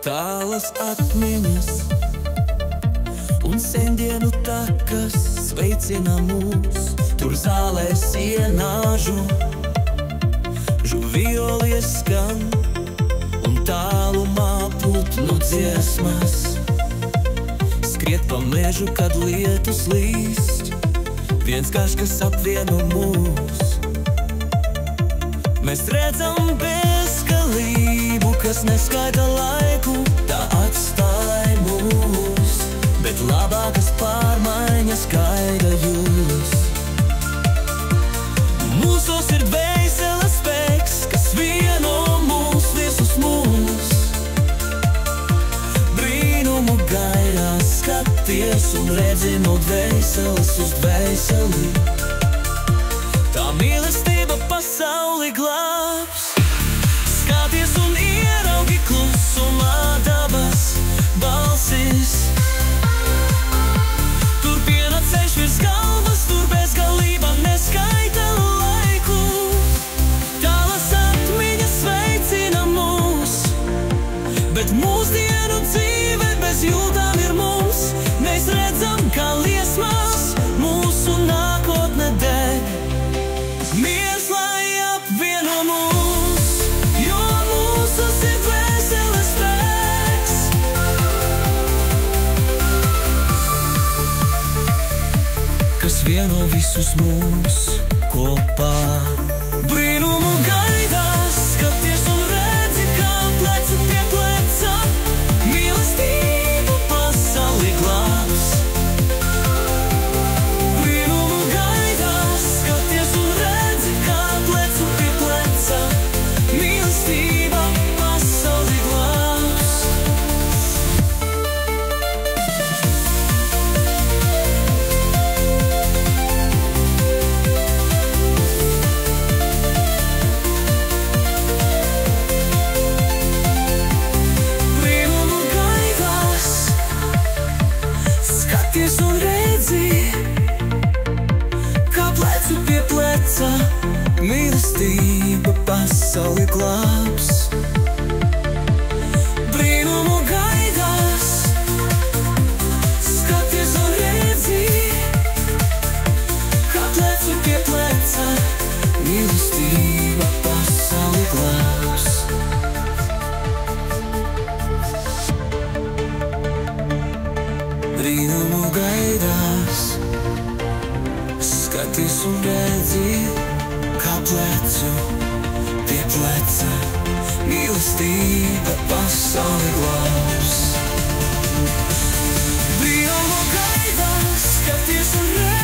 Tālas atmiņas un sendienu takas sveicina mūs. Tur zālē sienāžu violies skan un tālumā putnu dziesmas skriet pa mežu, kad lietus līst. Viens karš, kas apvieno mūs. Mēs redzam bezgalību, kas neskaita laiku, tā atstāj mūs. Bet labākas pārmaiņas gaida jūs. Mūsos ir dvēseles spēks, kas vieno mūs, visus mūs. Brīnumu gaidās, skaties un redzi no dvēseles uz dvēseli. Tā mīlestība pasauli glābs. Skaties un ieraugi klusumā dabas balsis. Tur piena ceļš virs galvas, tur bezgalība neskaita laiku. Tālas atmiņas sveicina mūs, bet mūsdienu dzīve bez jūtām ir mums. Mēs redzam, kā liesmās mūsu nākotne deg. Miers, lai apvieno mūs, jo mūsos ir dvēseles spēks. Kas vieno visus mūs kopā. Brīnumu gaidās, skaties un redzi, kā plecu pie pleca mīlestību pasauli glābs. Brīnumu gaidās, skaties un redzi, kā plecu pie pleca mīlestība pasauli glābs. Brīnumu gaidās, skaties un redzi, kā plecu pie pleca mīlestība pasauli glābs. Brīnumu gaidās, skaties un redzi, kā plecu pie pleca mīlestība pasauli glābs. Brīnumu gaidās, skaties un redzi, kā plecu pie pleca mīlestība pasauli glābs. Brīnumu gaidās, skaties un redzi,